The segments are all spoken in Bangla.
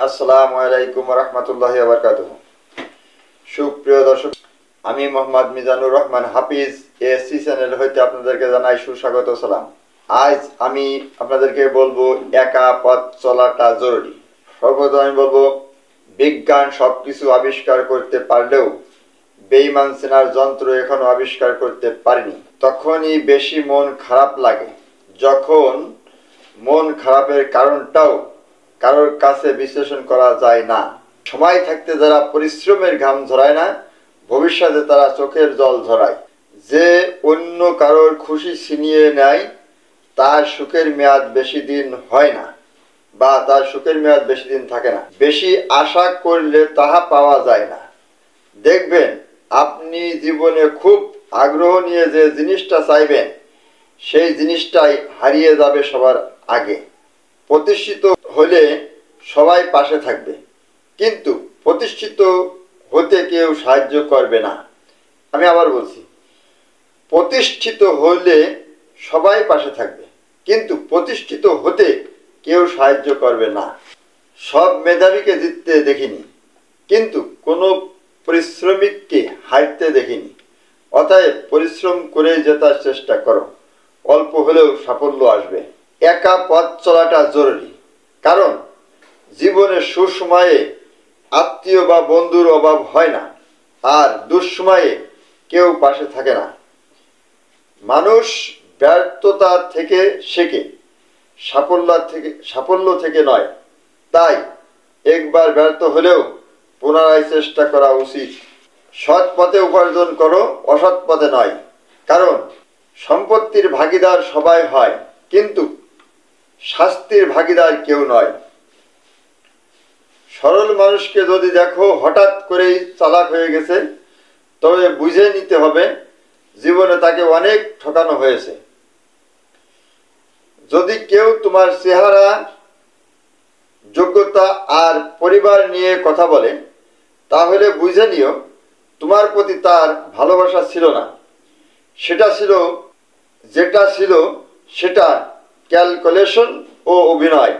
আসসালামু আলাইকুম ওয়া রাহমাতুল্লাহি ওয়া বারাকাতুহু। সুপ্রিয় দর্শক, আমি মোহাম্মদ মিজানুর রহমান হাফিজ এএসসি চ্যানেল হইতে আপনাদেরকে জানাই সুস্বাগত সালাম। আজ আমি আপনাদেরকে বলবো একা পথ চলাটা জরুরি। সর্বপ্রথম আমি বলবো, বিজ্ঞান সবকিছু আবিষ্কার করতে পারলেও বেঈমান চেনার যন্ত্র এখনো আবিষ্কার করতে পারেনি। তখনই বেশি মন খারাপ লাগে, যখন মন খারাপের কারণটাও কারোর কাছে বিশ্লেষণ করা যায় না। সময় থাকতে যারা পরিশ্রমের ঘাম ঝরায় না, ভবিষ্যতে তারা চোখের জল ঝরায়। যে অন্য কারোর খুশি ছিনিয়ে নেয়, তার সুখের মেয়াদ বেশি দিন হয় না, বা তার সুখের মেয়াদ বেশি দিন থাকে না। বেশি আশা করলে তাহা পাওয়া যায় না। দেখবেন, আপনি জীবনে খুব আগ্রহ নিয়ে যে জিনিসটা চাইবেন, সেই জিনিসটাই হারিয়ে যাবে সবার আগে। প্রতিষ্ঠিত হলে সবাই পাশে থাকবে, কিন্তু প্রতিষ্ঠিত হতে কেউ সাহায্য করবে না। আমি আবার বলছি, প্রতিষ্ঠিত হলে সবাই পাশে থাকবে, কিন্তু প্রতিষ্ঠিত হতে কেউ সাহায্য করবে না। সব মেধাবীকে জিততে দেখিনি, কিন্তু কোনো পরিশ্রমিককে হারতে দেখিনি। অতএব পরিশ্রম করে জেতার চেষ্টা করো, অল্প হলেও সাফল্য আসবে। একা পথ চলাটা জরুরি, কারণ জীবনের সুসময়ে আত্মীয় বা বন্ধুর অভাব হয় না, আর দুঃসময়ে কেউ পাশে থাকে না। মানুষ ব্যর্থতা থেকে শেখে, সাফল্য থেকে নয়। তাই একবার ব্যর্থ হলেও পুনরায় চেষ্টা করা উচিত। সৎ পথে উপার্জন করো, অসৎ পথে নয়। কারণ সম্পত্তির ভাগিদার সবাই হয়, কিন্তু শাস্তির ভাগিদার কেউ নয়। সরল মানুষকে যদি দেখো হঠাৎ করেই চালাক হয়ে গেছে, তবে বুঝে নিতে হবে জীবনে তাকে অনেক ঠকানো হয়েছে। যদি কেউ তোমার চেহারা, যোগ্যতা আর পরিবার নিয়ে কথা বলে, তাহলে বুঝে নিও তোমার প্রতি তার ভালোবাসা ছিল না। যেটা ছিল সেটা ক্যালকুলেশন ও অভিনয়।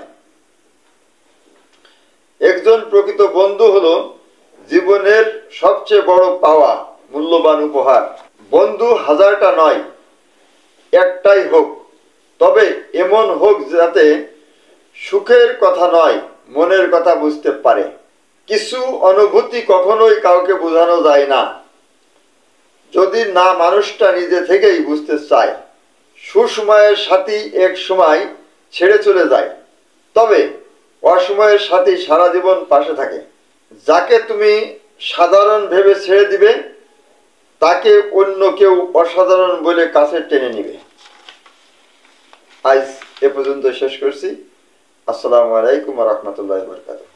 একজন প্রকৃত বন্ধু হলো জীবনের সবচেয়ে বড় পাওয়া, মূল্যবান উপহার। বন্ধু হাজারটা নয়, একটাই হোক, তবে এমন হোক যাতে সুখের কথা নয়, মনের কথা বুঝতে পারে। কিছু অনুভূতি কখনোই কাউকে বোঝানো যায় না, যদি না মানুষটা নিজে থেকেই বুঝতে চায়। সুসময়ের সাথী এক সময় ছেড়ে চলে যায়, তবে অসময়ের সাথী সারা জীবন পাশে থাকে। যাকে তুমি সাধারণ ভেবে ছেড়ে দিবে, তাকে অন্য কেউ অসাধারণ বলে কাছে টেনে নিবে। আজ এ পর্যন্ত শেষ করছি। আসসালামু আলাইকুম ওয়া রাহমাতুল্লাহি ওয়া বারাকাতুহু।